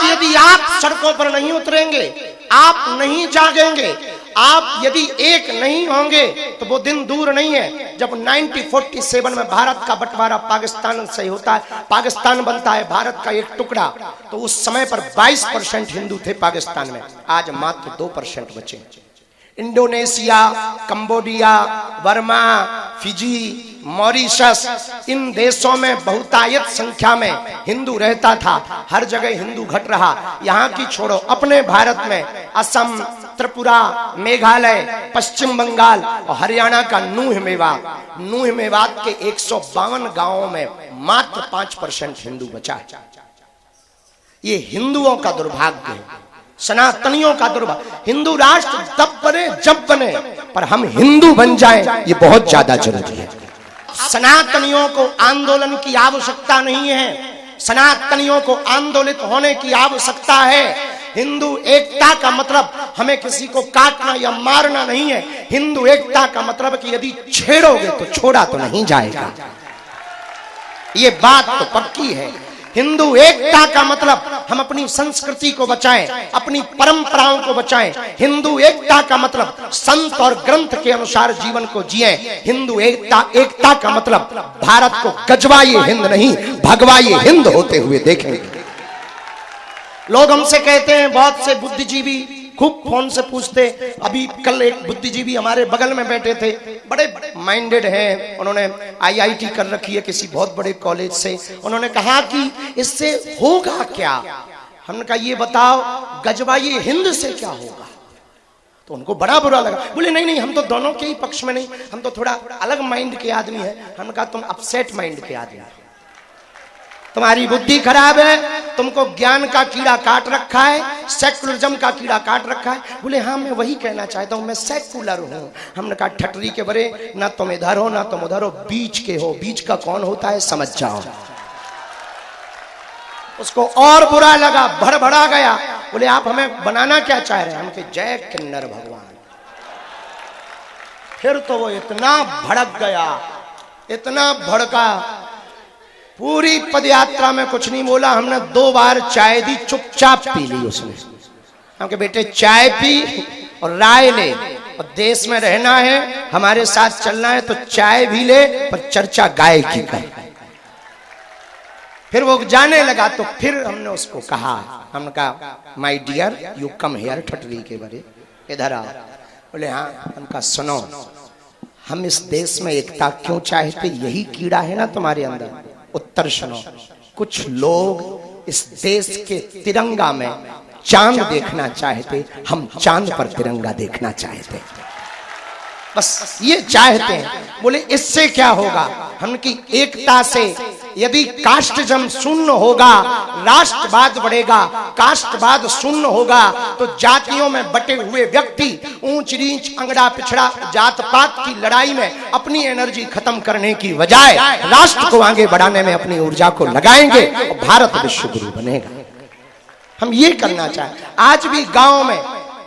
आज यदि आप सड़कों पर नहीं उतरेंगे, आप नहीं जागेंगे, आप यदि एक नहीं होंगे तो वो दिन दूर नहीं है जब 1947 में भारत का बंटवारा पाकिस्तान से होता है, पाकिस्तान बनता है भारत का एक टुकड़ा, तो उस समय पर 22% हिंदू थे पाकिस्तान में, आज मात्र 2% बचे। Indonesia, Cambodia, Burma, Fiji, Mauritius, इन देशों में बहुतायत संख्या में हिंदू रहता था, हर जगह हिंदू घट रहा। यहाँ की छोड़ो, अपने भारत में असम, त्रिपुरा, मेघालय, पश्चिम बंगाल और हरियाणा का नूह मेवात के 152 गांवों में मात्र 5% हिंदू बचा है। ये हिंदुओं का दुर्भाग्य है, सनातनियों का दुर्भाग्य। हिंदू राष्ट्र तब बने जब बने, पर हम हिंदू बन जाएं ये बहुत ज्यादा जरूरी है। सनातनियों को आंदोलन की आवश्यकता नहीं है, सनातनियों को आंदोलित होने की आवश्यकता है। हिंदू एकता का मतलब हमें किसी को काटना या मारना नहीं है। हिंदू एकता का मतलब कि यदि छेड़ोगे तो छोड़ा तो नहीं जाएगा, ये बात तो पक्की है। हिंदू एकता का मतलब हम अपनी संस्कृति को बचाएं, अपनी परंपराओं को बचाएं। हिंदू एकता का मतलब संत और ग्रंथ के अनुसार जीवन को जिएं। हिंदू एकता का मतलब भारत को गजवाए हिंद नहीं, भगवाए हिंद होते हुए देखेंगे। लोग हमसे कहते हैं, बहुत से बुद्धिजीवी खूब फोन से पूछते, अभी कल एक बुद्धिजीवी हमारे बगल में बैठे थे, बड़े माइंडेड हैं, उन्होंने IIT कर रखी है किसी बहुत बड़े कॉलेज से। उन्होंने कहा कि इससे होगा क्या? हमने कहा ये बताओ, गजवाए हिंद से क्या होगा? तो उनको बड़ा बुरा लगा, बोले नहीं हम तो दोनों के ही पक्ष में नहीं, हम तो थोड़ा अलग माइंड के आदमी हैं। हमने कहा तुम अपसेट माइंड के आदमी, तुम्हारी बुद्धि खराब है, तुमको ज्ञान का कीड़ा काट रखा है, सेकुलरिज्म का कीड़ा काट रखा है। बोले हाँ मैं वही कहना चाहता हूं, मैं सेकुलर हूं। हमने कहा ठटरी के बरे, ना तुम इधर हो ना तुम उधर हो, बीच के हो। बीच का कौन होता है समझ जाओ। उसको और बुरा लगा, भड़बड़ा गया। बोले आप हमें बनाना क्या चाह रहे हैं? हम कहे जय किन्नर भगवान। फिर तो वो इतना भड़क गया, इतना भड़का, पूरी पदयात्रा में कुछ नहीं बोला। हमने 2 बार चाय दी, चुपचाप पी ली उसने। हम कहे बेटे चाय पी और राय ले, और देश में रहना है, हमारे साथ चलना है तो चाय भी ले, पर चर्चा गाय की कर। फिर वो जाने लगा, तो फिर हमने उसको कहा, हमने कहा my dear you come here, ठटरी के बरे इधर आओ। बोले हाँ। उनका सुनो, हम इस देश में एकता क्यों चाहते? यही कीड़ा है ना तुम्हारे अंदर। उत्तर सुनो, कुछ लोग इस देश के तिरंगा में चांद देखना चाहते, हम चांद पर तिरंगा देखना चाहते, बस ये चाहते हैं। बोले इससे क्या होगा? हमकी एकता से यदि कास्टिज्म शून्य होगा, राष्ट्रवाद बढ़ेगा। कास्टवाद शून्य होगा तो जातियों में बटे हुए व्यक्ति ऊंच नीच, अंगड़ा पिछड़ा, जात पात की लड़ाई में अपनी एनर्जी खत्म करने की बजाय राष्ट्र को आगे बढ़ाने में अपनी ऊर्जा को लगाएंगे और भारत विश्व गुरु बनेगा। हम ये करना चाहें। आज भी गांव में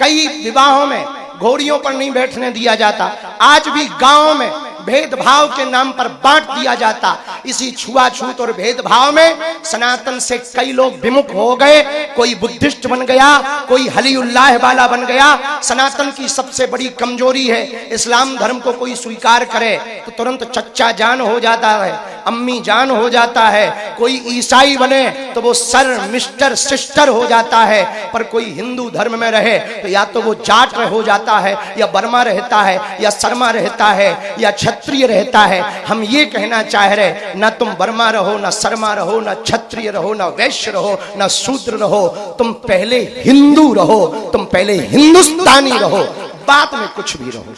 कई विवाहों में घोड़ियों पर नहीं बैठने दिया जाता, आज भी गांव में भेदभाव के नाम पर बांट दिया जाता। इसी छुआछूत और भेदभाव में सनातन से कई लोग विमुख हो गए, कोई बुद्धिस्ट बन गया, कोई हलीउल्लाह वाला बन गया। सनातन की सबसे बड़ी कमजोरी है, इस्लाम धर्म को कोई स्वीकार करे तो तुरंत चच्चा जान हो जाता है, अम्मी जान हो जाता है। कोई ईसाई बने तो वो सर, मिस्टर, सिस्टर हो जाता है। पर कोई हिंदू धर्म में रहे तो या तो वो जाट हो जाता है, या बर्मा रहता है, या शर्मा रहता है, या क्षत्रिय रहता है। हम ये कहना चाह रहे, ना तुम बर्मा रहो, ना शर्मा रहो, ना क्षत्रिय रहो, ना वैश्य रहो, ना शूद्र रहो, तुम पहले हिंदू रहो, तुम पहले हिंदुस्तानी रहो, बाद में कुछ भी रहो।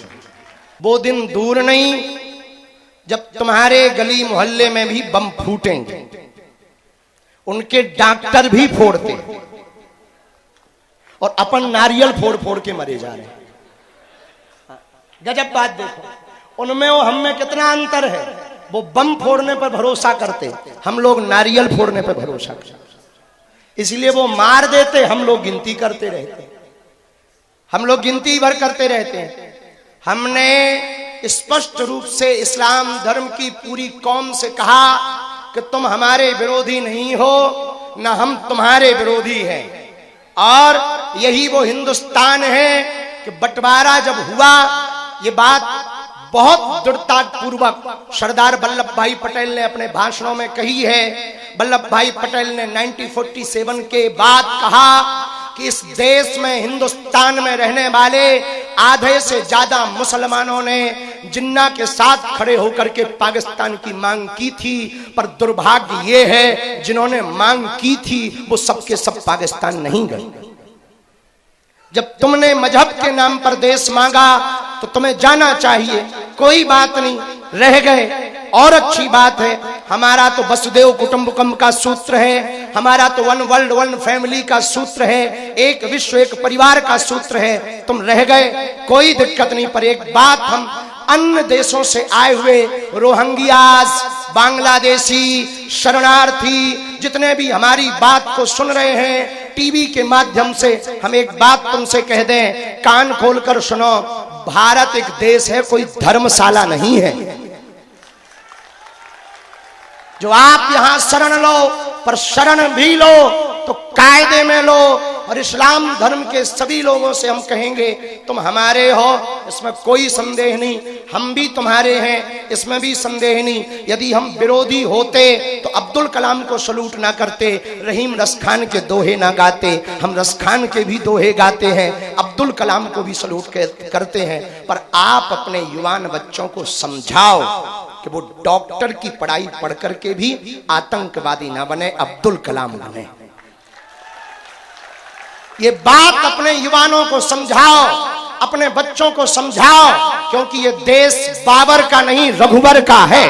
वो दिन दूर नहीं जब तुम्हारे गली मोहल्ले में भी बम फूटेंगे, उनके डॉक्टर भी फोड़ते और अपन नारियल फोड़ फोड़ के मरे जा रहे हैं। गजब बात देखो, उनमें और हम में कितना अंतर है। वो बम फोड़ने पर भरोसा करते, हम लोग नारियल फोड़ने पर भरोसा करते। इसलिए वो मार देते, हम लोग गिनती करते रहते, हम लोग गिनती भर करते रहते हैं। हमने स्पष्ट रूप से इस्लाम धर्म की पूरी कौम से कहा कि तुम हमारे विरोधी नहीं हो, न हम तुम्हारे विरोधी हैं। और यही वो हिंदुस्तान है कि बंटवारा जब हुआ, ये बात बहुत दृढ़ता पूर्वक सरदार वल्लभ भाई पटेल ने अपने भाषणों में कही है। वल्लभ भाई पटेल ने 1947 के बाद कहा कि इस देश में, हिंदुस्तान में रहने वाले आधे से ज्यादा मुसलमानों ने जिन्ना के साथ खड़े होकर के पाकिस्तान की मांग की थी, पर दुर्भाग्य ये है जिन्होंने मांग की थी वो सबके सब पाकिस्तान नहीं गए। जब तुमने मजहब के नाम पर देश मांगा तो तुम्हें जाना चाहिए, कोई बात नहीं, रह गए और अच्छी बात है। हमारा तो वसुदेव कुटुंबकम का सूत्र है, हमारा तो वन वर्ल्ड वन फैमिली का सूत्र है, एक विश्व एक परिवार का सूत्र है। तुम रह गए, कोई दिक्कत नहीं, पर एक बात, हम अन्य देशों से आए हुए रोहिंग्यास, बांग्लादेशी शरणार्थी जितने भी हमारी बात को सुन रहे हैं टीवी के माध्यम से, हम एक बात तुमसे कह दें, कान खोलकर सुनो, भारत एक देश है, कोई धर्मशाला नहीं है। जो आप यहां शरण लो, पर शरण भी लो तो कायदे में लो। और इस्लाम धर्म के सभी लोगों से हम कहेंगे तुम हमारे हो, इसमें कोई संदेह नहीं, हम भी तुम्हारे हैं, इसमें भी संदेह नहीं। यदि हम विरोधी होते तो अब्दुल कलाम को सलूट ना करते, रहीम रसखान के दोहे ना गाते। हम रसखान के भी दोहे गाते हैं, अब्दुल कलाम को भी सलूट करते हैं। पर आप अपने युवान बच्चों को समझाओ कि वो डॉक्टर की पढ़ाई पढ़ करके भी आतंकवादी ना बने, अब्दुल कलाम बने। ये बात अपने युवानों को समझाओ, अपने बच्चों को समझाओ, क्योंकि ये देश बाबर का नहीं रघुवर का है।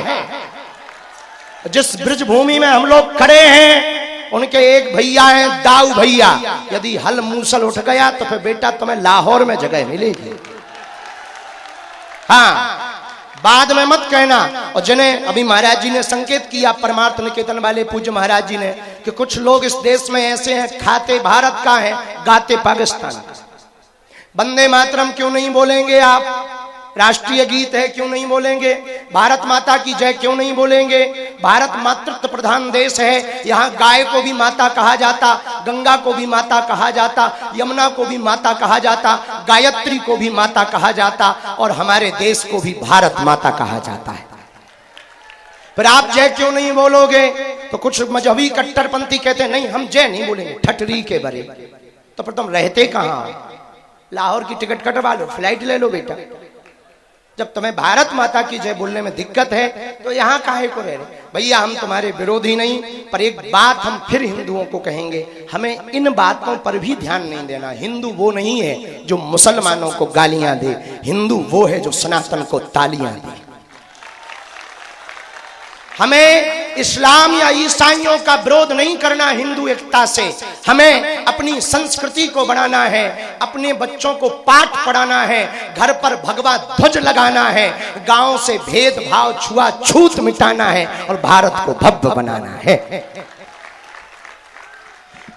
जिस ब्रज भूमि में हम लोग खड़े हैं, उनके एक भैया हैं दाऊ भैया, यदि हल मूसल उठ गया तो फिर बेटा तुम्हें लाहौर में जगह मिलेगी। हाँ, बाद में मत कहना। और जिन्हें अभी महाराज जी ने संकेत किया, परमार्थ निकेतन वाले पूज्य महाराज जी ने, कि कुछ लोग इस देश में ऐसे हैं, खाते भारत का है, गाते पाकिस्तान का। वंदे मातरम क्यों नहीं बोलेंगे आप? राष्ट्रीय गीत है क्यों नहीं बोलेंगे? भारत माता की जय क्यों नहीं बोलेंगे? भारत मातृत्व प्रधान देश है, यहाँ गाय को भी माता कहा जाता, गंगा को भी माता कहा जाता, यमुना को भी माता कहा जाता, गायत्री को भी माता कहा जाता, और हमारे देश को भी भारत माता कहा जाता है। फिर आप जय क्यों नहीं बोलोगे? तो कुछ मजहबी कट्टरपंथी कहते हैं नहीं हम जय नहीं बोलेंगे, ठटरी के बरे। तो फिर तुम रहते कहाँ? लाहौर की टिकट कटवा लो, फ्लाइट ले लो बेटा। जब तुम्हें भारत माता की जय बोलने में दिक्कत है तो यहाँ काहे को रह रहे? भैया हम तुम्हारे विरोधी नहीं, पर एक बात हम फिर हिंदुओं को कहेंगे, हमें इन बातों पर भी ध्यान नहीं देना। हिंदू वो नहीं है जो मुसलमानों को गालियां दे, हिंदू वो है जो सनातन को तालियां दे। हमें इस्लाम या ईसाइयों का विरोध नहीं करना हिंदू एकता से, हमें अपनी संस्कृति को बढ़ाना है, अपने बच्चों को पाठ पढ़ाना है, घर पर भगवा ध्वज लगाना है, गांव से भेदभाव छुआछूत मिटाना है और भारत को भव्य बनाना है।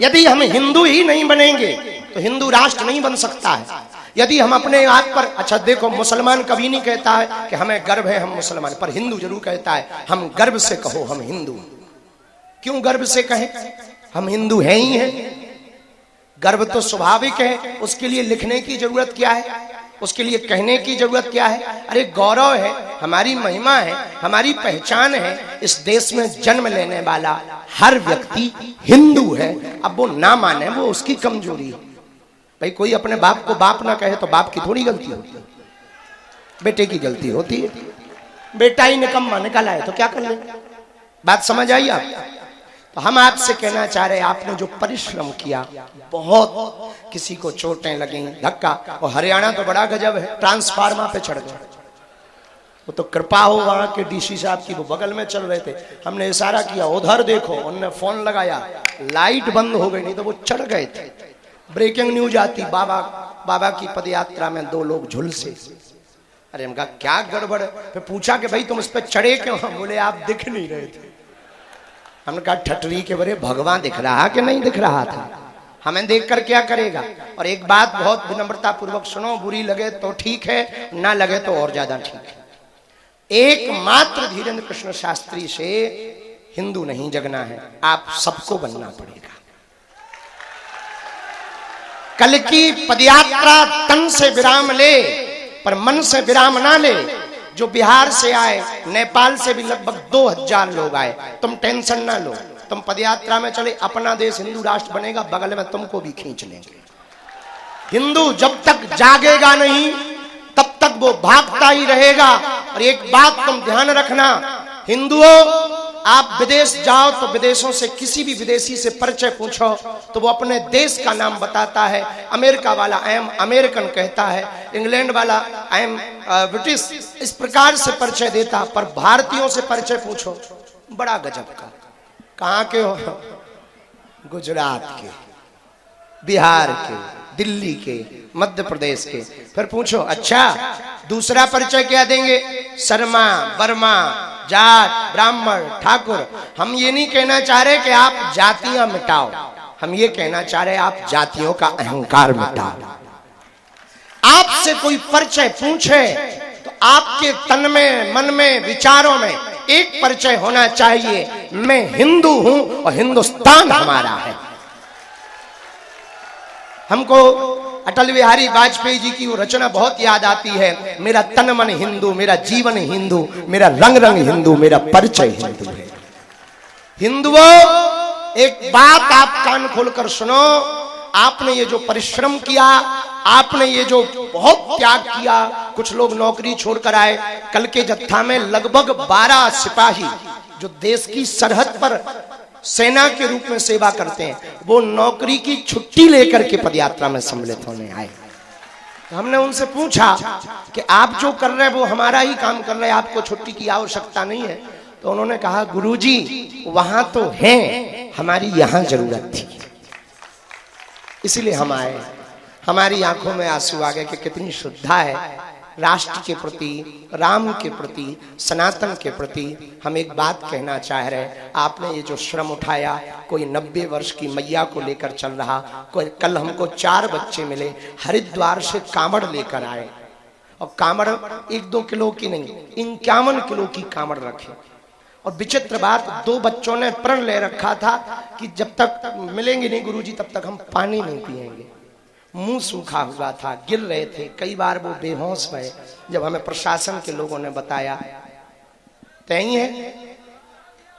यदि हम हिंदू ही नहीं बनेंगे तो हिंदू राष्ट्र नहीं बन सकता है। यदि हम अपने आप पर, अच्छा देखो, मुसलमान कभी नहीं कहता है कि हमें गर्व है हम मुसलमान, पर हिंदू जरूर कहता है हम गर्व से कहो हम हिंदू। क्यों गर्व से कहें? हम हिंदू हैं ही हैं। गर्व तो स्वाभाविक है, उसके लिए लिखने की जरूरत क्या है? उसके लिए कहने की जरूरत क्या है? अरे गौरव है, हमारी महिमा है, हमारी पहचान है। इस देश में जन्म लेने वाला हर व्यक्ति हिंदू है। अब वो ना माने वो उसकी कमजोरी है। भाई कोई अपने बाप को बाप ना कहे तो बाप की थोड़ी गलती होती है, बेटे की गलती होती है। बेटा ही निकम्मा निकला है तो क्या कर लेंगे? बात समझ आई आप? तो हम आपसे कहना चाह रहे हैं, आपने जो परिश्रम किया, बहुत किसी को चोटें लगी, धक्का, और हरियाणा तो बड़ा गजब है, ट्रांसफार्मर पे चढ़ गए। वो तो कृपा हो वहां के डीसी साहब की, वो बगल में चल रहे थे, हमने इशारा किया उधर देखो, उन्होंने फोन लगाया, लाइट बंद हो गई, नहीं तो वो चढ़ गए थे। ब्रेकिंग न्यूज आती, बाबा की पदयात्रा में 2 लोग झुलसे। अरे हम कहा क्या गड़बड़ है? फिर पूछा कि भाई तुम इस पे चढ़े क्यों? बोले आप दिख नहीं रहे थे। हमने कहा ठटरी के बरे भगवान दिख रहा कि नहीं दिख रहा था? हमें देखकर क्या करेगा? और एक बात बहुत विनम्रता पूर्वक सुनो, बुरी लगे तो ठीक है, ना लगे तो और ज्यादा ठीक है। एकमात्र धीरेन्द्र कृष्ण शास्त्री से हिंदू नहीं जगना है, आप सबको बनना पड़ेगा। कल की पदयात्रा तन से विराम ले पर मन से विराम ना ले। जो बिहार से आए, नेपाल से भी लगभग 2000 लोग आए, तुम टेंशन ना लो, तुम पदयात्रा में चले, अपना देश हिंदू राष्ट्र बनेगा, बगल में तुमको भी खींच लेंगे। हिंदू जब तक जागेगा नहीं तब तक वो भागता ही रहेगा। और एक बात तुम ध्यान रखना, हिंदुओं, आप विदेश जाओ तो विदेशों से किसी भी विदेशी से परिचय पूछो तो वो अपने देश का नाम बताता है। अमेरिका वाला आई एम अमेरिकन कहता है, इंग्लैंड वाला आई एम ब्रिटिश, इस प्रकार से परिचय देता। पर भारतीयों से परिचय पूछो, बड़ा गजब का, कहाँ के हो? गुजरात के, बिहार के, दिल्ली के, मध्य प्रदेश के। फिर पूछो अच्छा दूसरा परिचय क्या देंगे? शर्मा, वर्मा, जाट, ब्राह्मण, ठाकुर। हम ये नहीं कहना चाह रहे कि आप जातियां मिटाओ, हम ये कहना चाह रहे आप जातियों का अहंकार मिटाओ। आपसे कोई परिचय पूछे तो आपके तन में, मन में, विचारों में एक परिचय होना चाहिए, मैं हिंदू हूं और हिंदुस्तान हमारा है। हमको अटल बिहारी वाजपेयी जी की वो रचना बहुत याद आती है, मेरा तन मन हिंदू, मेरा जीवन हिंदू, मेरा रंग रंग हिंदू, मेरा परिचय हिंदू है। हिंदुओं, एक बात आप कान खोलकर सुनो, आपने ये जो परिश्रम किया, आपने ये जो बहुत त्याग किया, कुछ लोग नौकरी छोड़कर आए, कल के जत्था में लगभग 12 सिपाही जो देश की सरहद पर सेना के रूप में सेवा करते हैं, वो नौकरी की छुट्टी लेकर के पदयात्रा में सम्मिलित होने आए। हमने उनसे पूछा कि आप जो कर रहे हैं वो हमारा ही काम कर रहे हैं, आपको छुट्टी की आवश्यकता नहीं है। तो उन्होंने कहा गुरुजी वहां तो है, हमारी यहां जरूरत थी, इसलिए हम आए। हमारी आंखों में आंसू आ गए कि कितनी श्रद्धा है राष्ट्र के प्रति, राम के प्रति, सनातन के प्रति। हम एक बात कहना चाह रहे, आपने ये जो श्रम उठाया, कोई 90 वर्ष की मैया को लेकर चल रहा, कोई कल हमको 4 बच्चे मिले हरिद्वार से कांवड़ लेकर आए, और कांवड़ 1-2 किलो की नहीं, 51 किलो की कांवड़ रखे। और विचित्र बात, 2 बच्चों ने प्रण ले रखा था कि जब तक मिलेंगे नहीं गुरुजी तब तक हम पानी नहीं पिएंगे। मुंह सूखा हुआ था, गिर रहे थे, कई बार वो बेहोश हुए। जब हमें प्रशासन के लोगों ने बताया तय है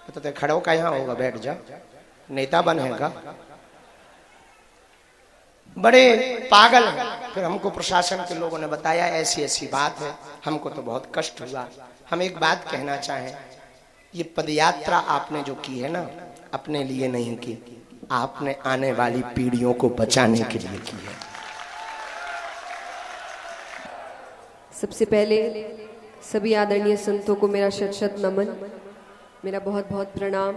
तो खड़ो का यहाँ होगा, बैठ जा, नेता बनेगा, बड़े पागल हैं। फिर हमको प्रशासन के लोगों ने बताया ऐसी ऐसी बात है, हमको तो बहुत कष्ट हुआ। हम एक बात कहना चाहें, ये पदयात्रा आपने जो की है ना, अपने लिए नहीं की, आपने आने वाली पीढ़ियों को बचाने के लिए की है। सबसे पहले सभी आदरणीय संतों को मेरा शत शत नमन, मेरा बहुत बहुत प्रणाम।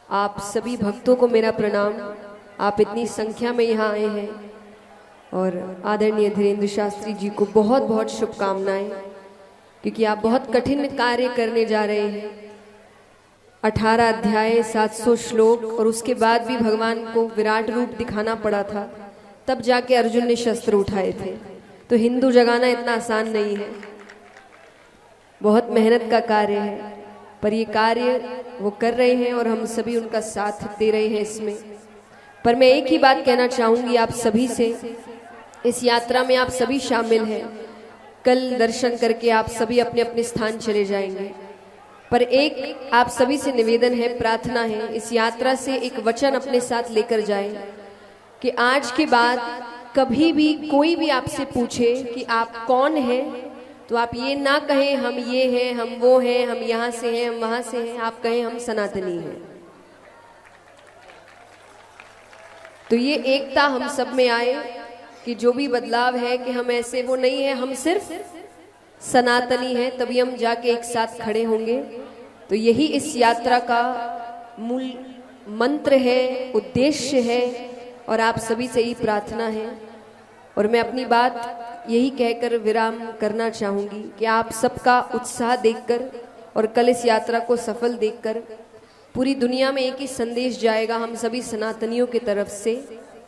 आप सभी भक्तों को मेरा प्रणाम, आप इतनी संख्या में यहाँ आए हैं। और आदरणीय धीरेन्द्र शास्त्री जी को बहुत बहुत शुभकामनाएं, क्योंकि आप बहुत कठिन कार्य करने जा रहे हैं। 18 अध्याय, 700 श्लोक, और उसके बाद भी भगवान को विराट रूप दिखाना पड़ा था, तब जाके अर्जुन ने शस्त्र उठाए थे। तो हिंदू जगाना इतना आसान नहीं है, बहुत मेहनत का कार्य है, पर ये कार्य वो कर रहे हैं और हम सभी उनका साथ दे रहे हैं इसमें। पर मैं एक ही बात कहना चाहूँगी आप सभी से, इस यात्रा में आप सभी शामिल हैं, कल दर्शन करके आप सभी अपने अपने स्थान चले जाएंगे। पर एक आप सभी से निवेदन है, प्रार्थना है, इस यात्रा से एक वचन अपने साथ लेकर जाएं कि आज के बाद कभी भी कोई भी आपसे पूछे कि आप कौन हैं, तो आप ये ना कहें हम ये हैं, हम वो हैं, हम यहाँ से हैं, हम वहाँ से हैं, आप कहें हम सनातनी हैं। तो ये एकता हम सब में आए कि जो भी बदलाव है कि हम ऐसे वो नहीं है, हम सिर्फ सनातनी हैं, तभी हम जाके एक साथ खड़े होंगे। तो यही इस यात्रा का मूल मंत्र है, उद्देश्य है, और आप सभी से ही प्रार्थना है। और मैं अपनी बात यही कहकर विराम करना चाहूँगी कि आप सबका उत्साह देखकर और कल इस यात्रा को सफल देखकर पूरी दुनिया में एक ही संदेश जाएगा हम सभी सनातनियों की तरफ से